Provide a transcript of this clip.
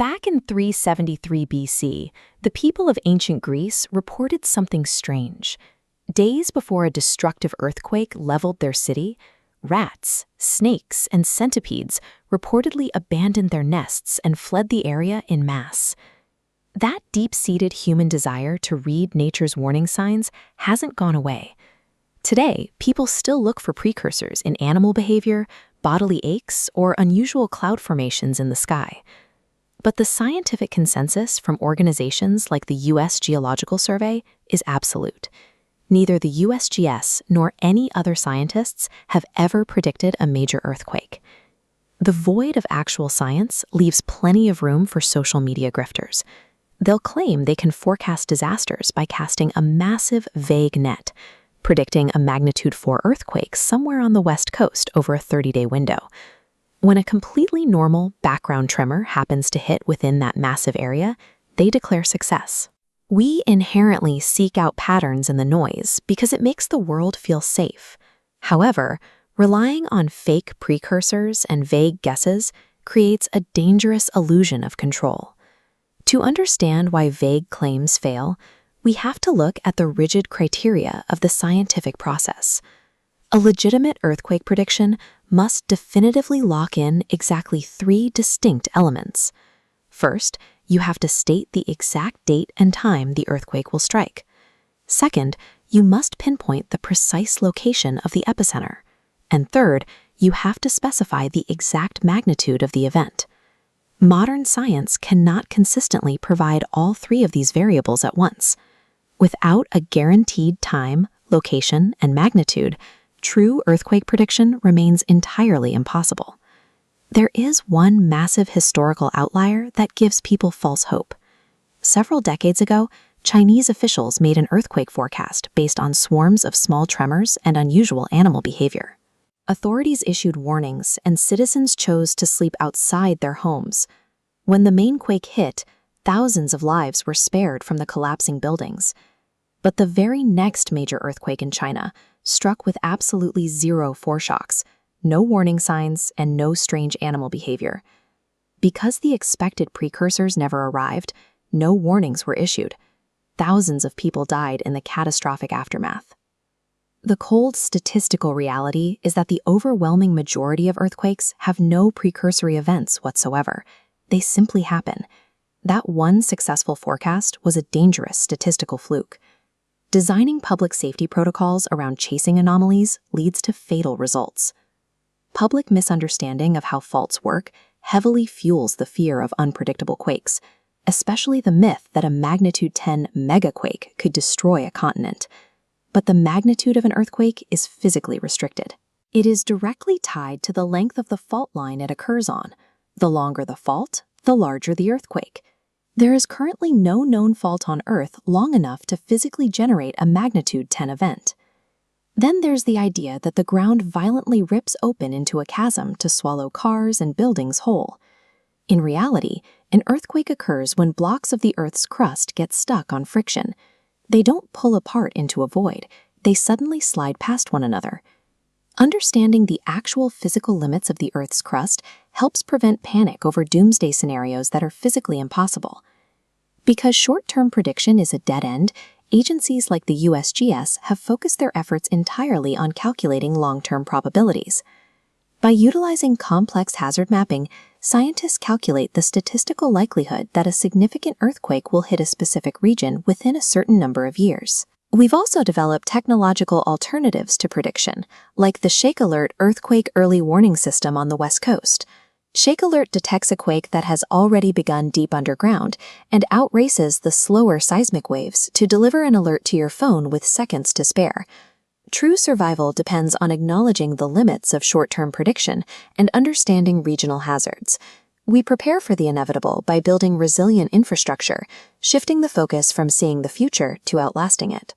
Back in 373 BC, the people of ancient Greece reported something strange. Days before a destructive earthquake leveled their city, rats, snakes, and centipedes reportedly abandoned their nests and fled the area en masse. That deep-seated human desire to read nature's warning signs hasn't gone away. Today, people still look for precursors in animal behavior, bodily aches, or unusual cloud formations in the sky. But the scientific consensus from organizations like the U.S. Geological Survey is absolute. Neither the USGS nor any other scientists have ever predicted a major earthquake. The void of actual science leaves plenty of room for social media grifters. They'll claim they can forecast disasters by casting a massive, vague net, predicting a magnitude 4 earthquake somewhere on the West Coast over a 30-day window. When a completely normal background tremor happens to hit within that massive area, they declare success. We inherently seek out patterns in the noise because it makes the world feel safe. However, relying on fake precursors and vague guesses creates a dangerous illusion of control. To understand why vague claims fail, we have to look at the rigid criteria of the scientific process. A legitimate earthquake prediction must definitively lock in exactly 3 distinct elements. First, you have to state the exact date and time the earthquake will strike. Second, you must pinpoint the precise location of the epicenter. And third, you have to specify the exact magnitude of the event. Modern science cannot consistently provide all 3 of these variables at once. Without a guaranteed time, location, and magnitude, true earthquake prediction remains entirely impossible. There is one massive historical outlier that gives people false hope. Several decades ago, Chinese officials made an earthquake forecast based on swarms of small tremors and unusual animal behavior. Authorities issued warnings, and citizens chose to sleep outside their homes. When the main quake hit, thousands of lives were spared from the collapsing buildings. But the very next major earthquake in China struck with absolutely 0 foreshocks, no warning signs, and no strange animal behavior. Because the expected precursors never arrived, no warnings were issued. Thousands of people died in the catastrophic aftermath. The cold statistical reality is that the overwhelming majority of earthquakes have no precursory events whatsoever. They simply happen. That one successful forecast was a dangerous statistical fluke. Designing public safety protocols around chasing anomalies leads to fatal results. Public misunderstanding of how faults work heavily fuels the fear of unpredictable quakes, especially the myth that a magnitude 10 megaquake could destroy a continent. But the magnitude of an earthquake is physically restricted. It is directly tied to the length of the fault line it occurs on. The longer the fault, the larger the earthquake. There is currently no known fault on Earth long enough to physically generate a magnitude 10 event. Then there's the idea that the ground violently rips open into a chasm to swallow cars and buildings whole. In reality, an earthquake occurs when blocks of the Earth's crust get stuck on friction. They don't pull apart into a void, they suddenly slide past one another. Understanding the actual physical limits of the Earth's crust helps prevent panic over doomsday scenarios that are physically impossible. Because short-term prediction is a dead end, agencies like the USGS have focused their efforts entirely on calculating long-term probabilities. By utilizing complex hazard mapping, scientists calculate the statistical likelihood that a significant earthquake will hit a specific region within a certain number of years. We've also developed technological alternatives to prediction, like the Shake Alert earthquake early warning system on the West Coast. Shake Alert detects a quake that has already begun deep underground and outraces the slower seismic waves to deliver an alert to your phone with seconds to spare. True survival depends on acknowledging the limits of short-term prediction and understanding regional hazards. We prepare for the inevitable by building resilient infrastructure, shifting the focus from seeing the future to outlasting it.